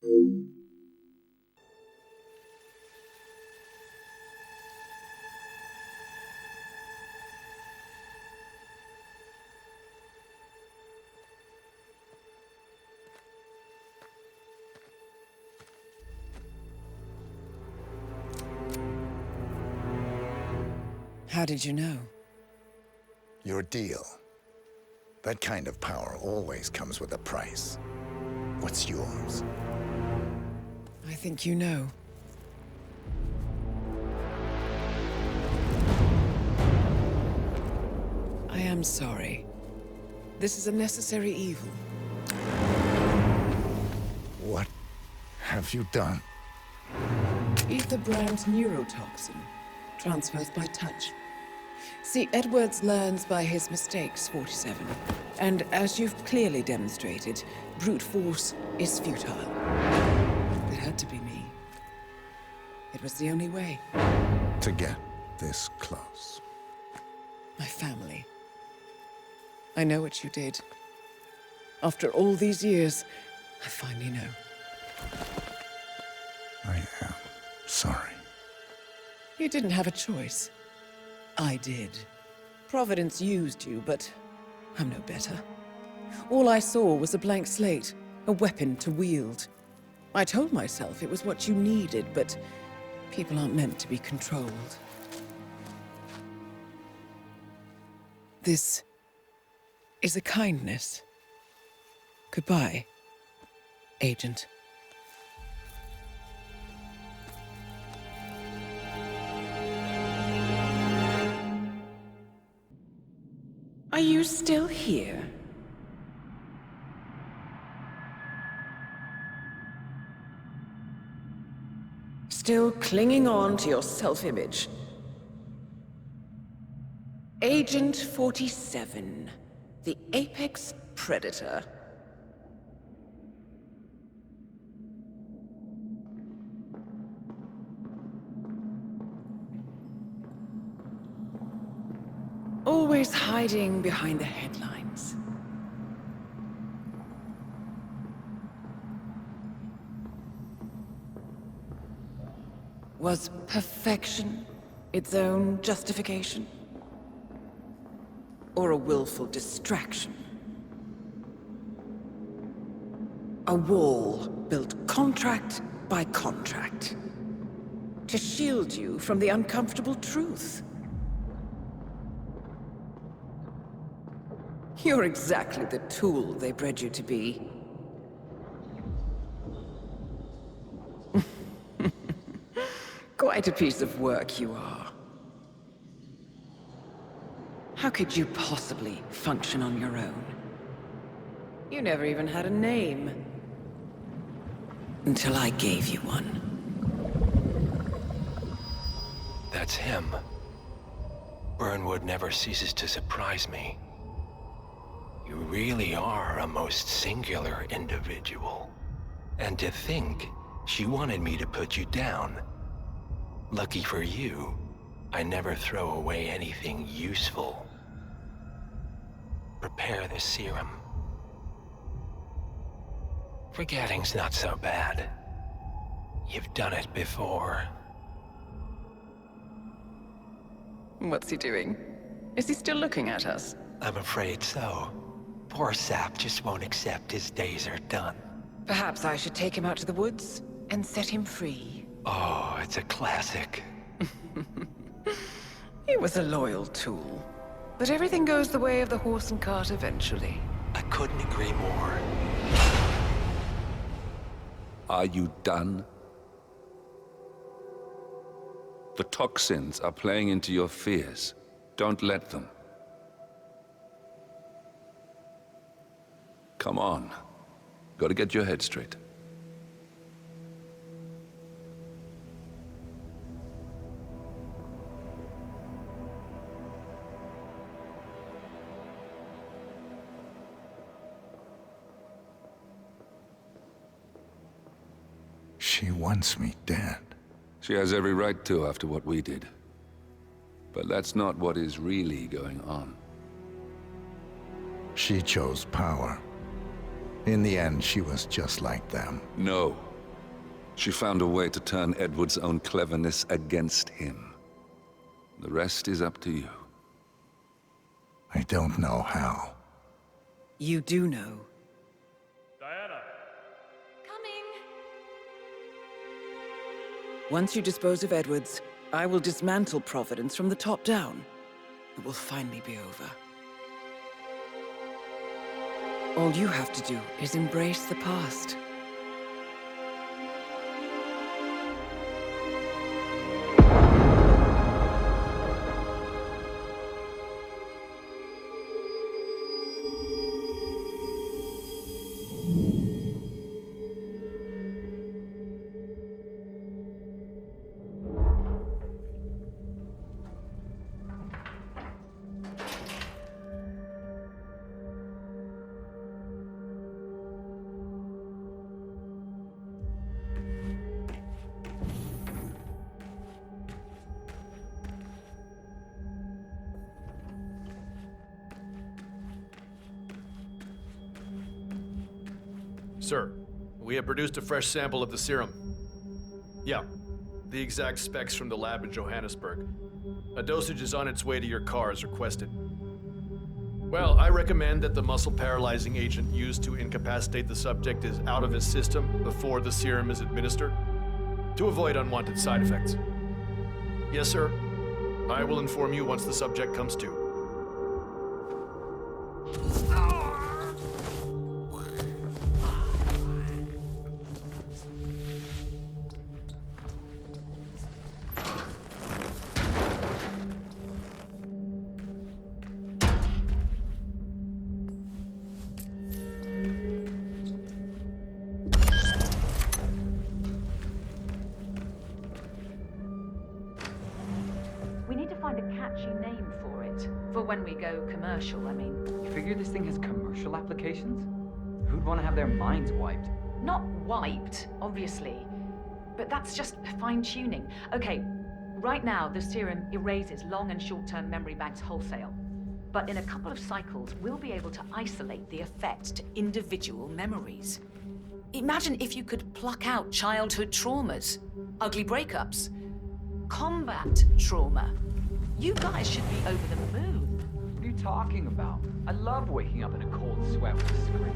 How did you know? Your deal. That kind of power always comes with a price. What's yours? I think you know. I am sorry. This is a necessary evil. What have you done? Ether brand neurotoxin. Transfers by touch. See, Edwards learns by his mistakes, 47. And as you've clearly demonstrated, brute force is futile. It had to be me. It was the only way. To get this close. My family. I know what you did. After all these years, I finally know. I am sorry. You didn't have a choice. I did. Providence used you, but I'm no better. All I saw was a blank slate, a weapon to wield. I told myself it was what you needed, but people aren't meant to be controlled. This is a kindness. Goodbye, Agent. Are you still here? Still clinging on to your self-image? Agent 47, the apex predator. Always hiding behind the headlines. Was perfection its own justification? Or a willful distraction? A wall built contract by contract to shield you from the uncomfortable truth. You're exactly the tool they bred you to be. Quite a piece of work you are. How could you possibly function on your own? You never even had a name. Until I gave you one. That's him. Burnwood never ceases to surprise me. You really are a most singular individual. And to think she wanted me to put you down. Lucky for you, I never throw away anything useful. Prepare the serum. Forgetting's not so bad. You've done it before. What's he doing? Is he still looking at us? I'm afraid so. Poor sap just won't accept his days are done. Perhaps I should take him out to the woods and set him free. Oh, it's a classic. He was a loyal tool. But everything goes the way of the horse and cart eventually. I couldn't agree more. Are you done? The toxins are playing into your fears. Don't let them. Come on. Gotta get your head straight. She wants me dead. She has every right to after what we did. But that's not what is really going on. She chose power. In the end, she was just like them. No, She found a way to turn Edward's own cleverness against him. The rest is up to you. I don't know how. You do know. Diana! Coming! Once you dispose of Edwards, I will dismantle Providence from the top down. It will finally be over. All you have to do is embrace the past. Sir, we have produced a fresh sample of the serum. Yeah, the exact specs from the lab in Johannesburg. A dosage is on its way to your car as requested. Well, I recommend that the muscle-paralyzing agent used to incapacitate the subject is out of his system before the serum is administered, to avoid unwanted side effects. Yes, sir. I will inform you once the subject comes to. We need to find a catchy name for it. For when we go commercial, I mean. You figure this thing has commercial applications? Who'd want to have their minds wiped? Not wiped, obviously. But that's just fine-tuning. Okay, right now the serum erases long and short-term memory banks wholesale. But in a couple of cycles, we'll be able to isolate the effects to individual memories. Imagine if you could pluck out childhood traumas, ugly breakups, combat trauma. You guys should be over the moon. What are you talking about? I love waking up in a cold sweat with a scream.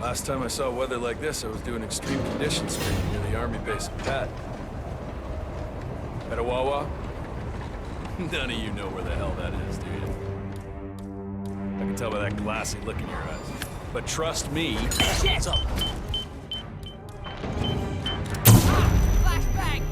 Last time I saw weather like this, I was doing extreme conditions training near the army base in Pat. At a Wawa? None of you know where the hell that is, do you? I can tell by that glassy look in your eyes. But trust me... Shit! What's up? Flashbang!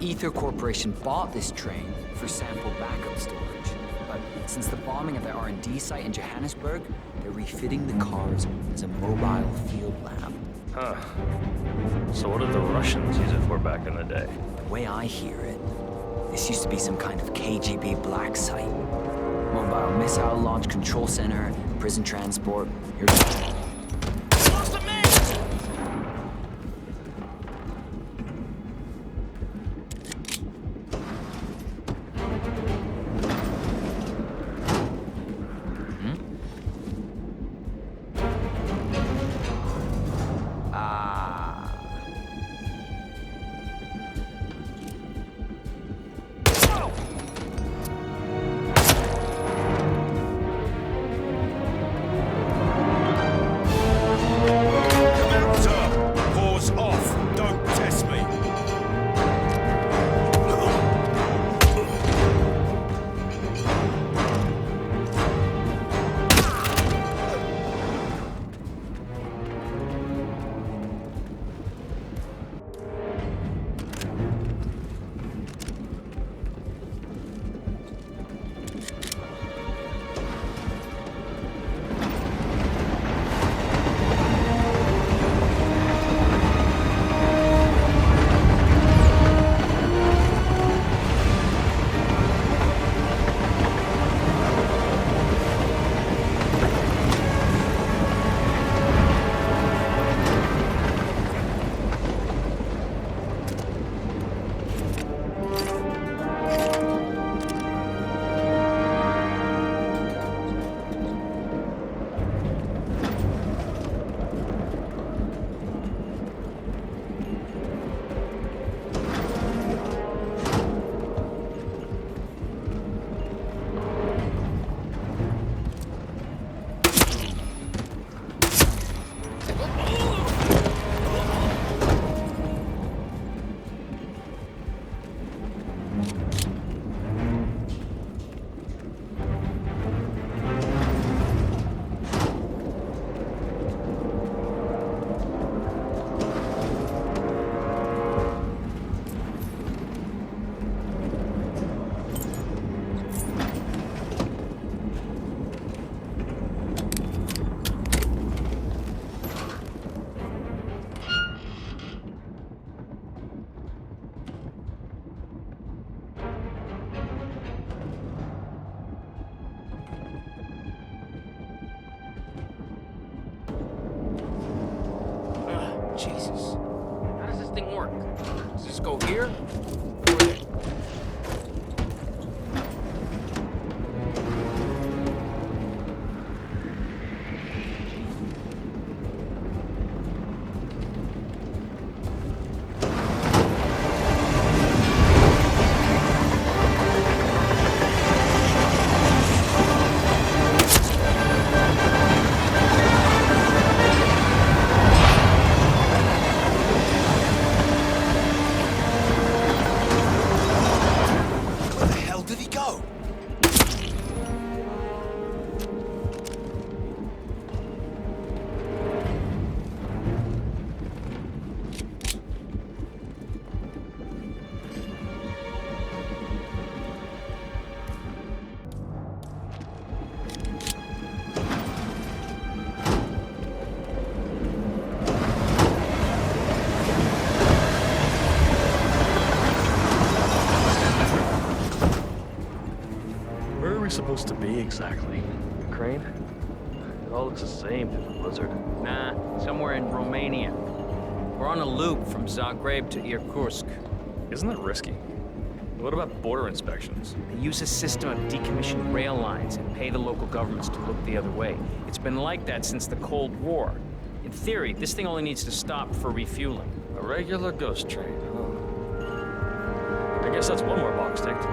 Ether Corporation bought this train for sample backup storage. But since the bombing of the R&D site in Johannesburg, they're refitting the cars as a mobile field lab. Huh. So what did the Russians use it for back in the day? The way I hear it, this used to be some kind of KGB black site. Mobile missile launch control center, prison transport. Jesus. How does this thing work? Does this go here? Or there? supposed to be exactly? Ukraine? It all looks the same through the blizzard. Nah, somewhere in Romania. We're on a loop from Zagreb to Irkutsk. Isn't that risky? What about border inspections? They use a system of decommissioned rail lines and pay the local governments to look the other way. It's been like that since the Cold War. In theory, this thing only needs to stop for refueling. A regular ghost train, huh? I guess that's one more box ticked.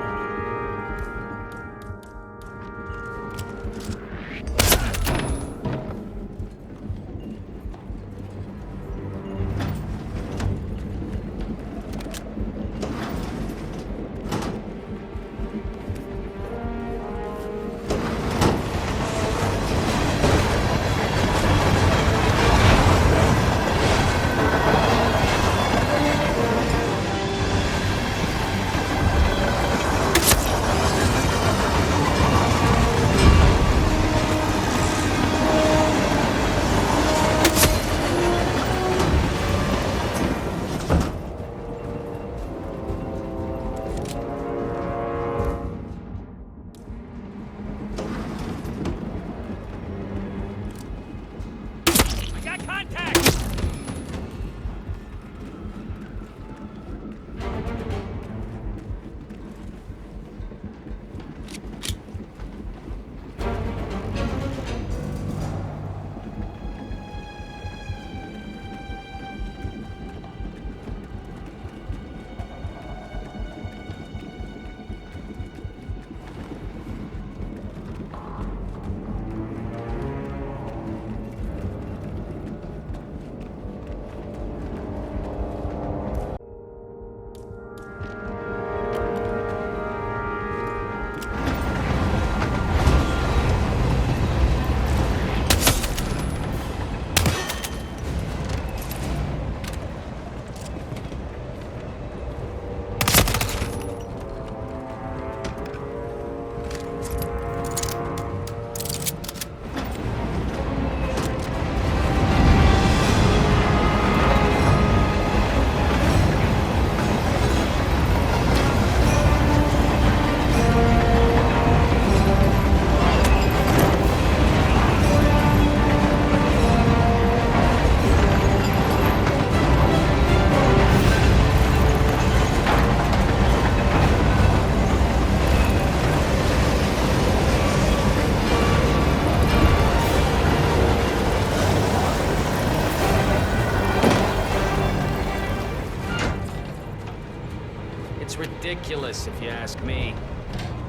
Ridiculous, if you ask me.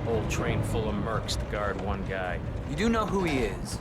Whole train full of mercs to guard one guy. You do know who he is.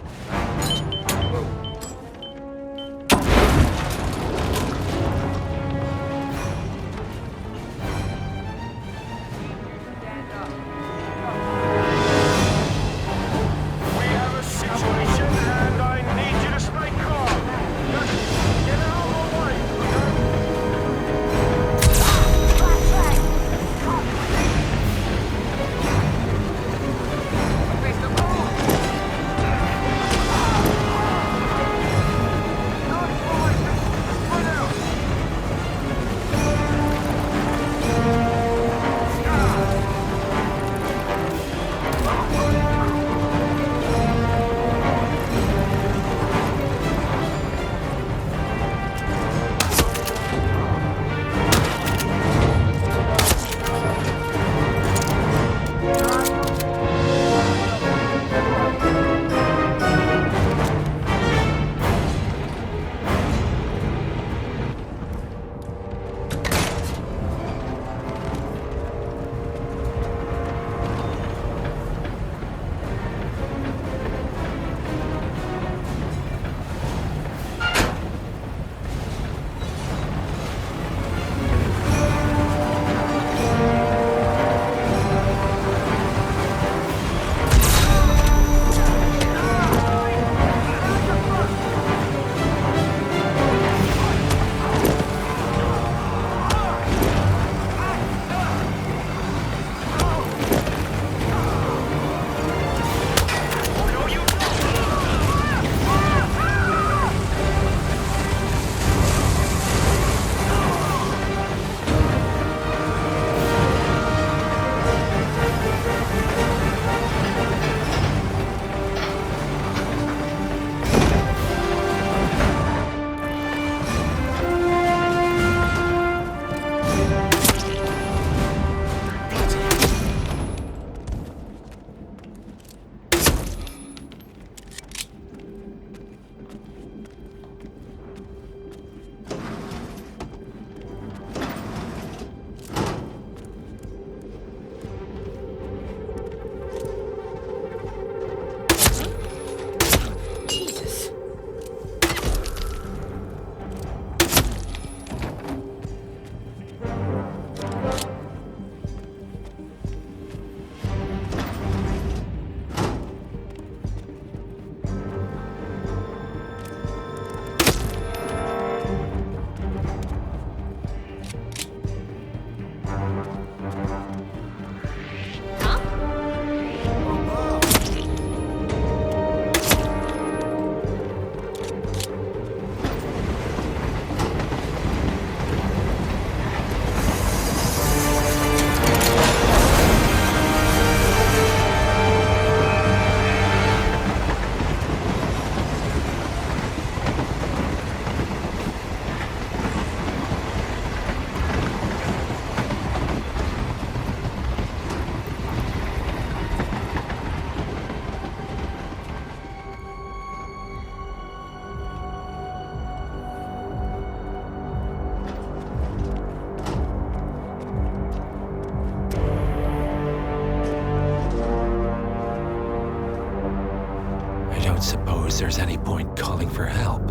suppose there's any point calling for help.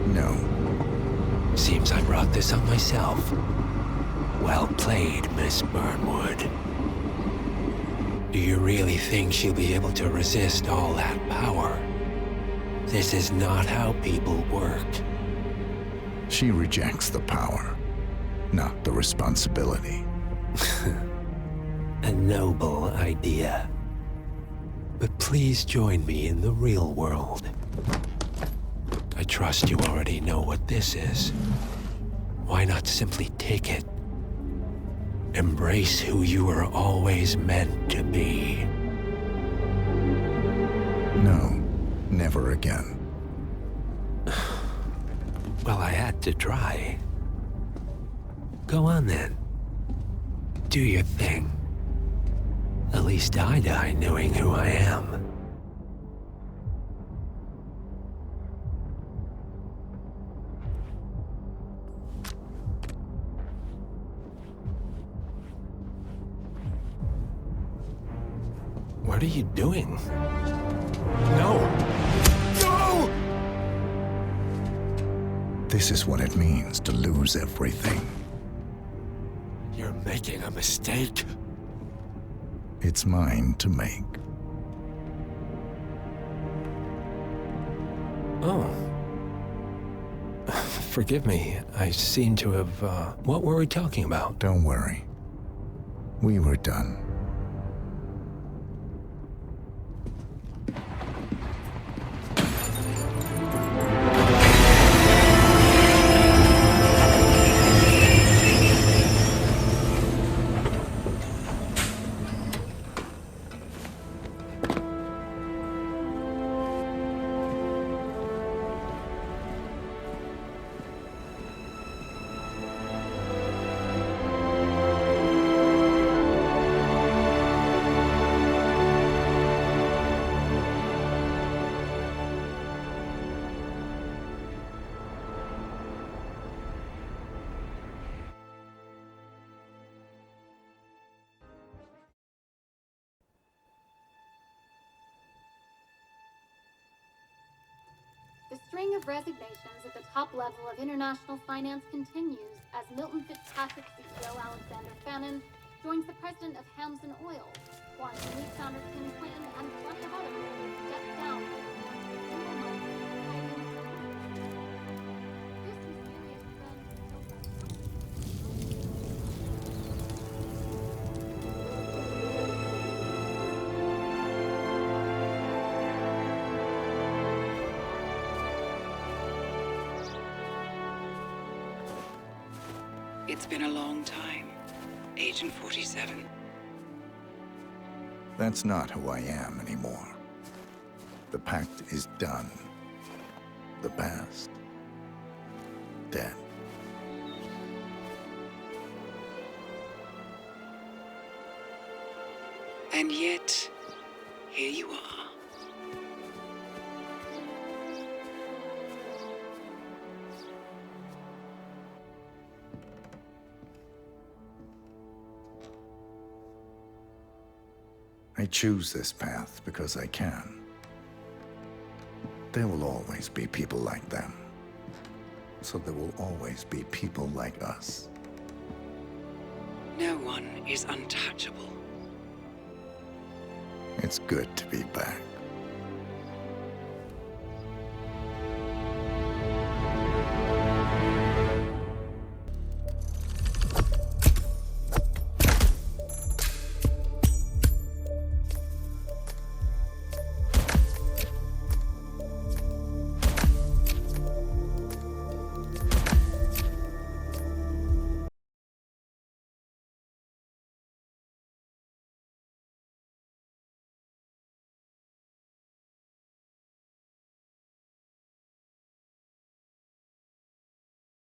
No. Seems I brought this on myself. Well played, Miss Burnwood. Do you really think she'll be able to resist all that power? This is not how people work. She rejects the power, not the responsibility. A noble idea. But please join me in the real world. I trust you already know what this is. Why not simply take it? Embrace who you were always meant to be. No, never again. Well, I had to try. Go on then. Do your thing. At least I die knowing who I am. What are you doing? No! No! This is what it means to lose everything. You're making a mistake. It's mine to make. Oh. Forgive me. I seem to have, What were we talking about? Don't worry. We were done. The string of resignations at the top level of international finance continues as Milton Fitzpatrick CEO Alexander Fannin joins the president of Hamson Oil, Quantum Leap founder Tim Quinn, and plenty of others step down. It's been a long time, Agent 47. That's not who I am anymore. The pact is done. The past, dead. And yet, here you are. I choose this path because I can. There will always be people like them. So there will always be people like us. No one is untouchable. It's good to be back.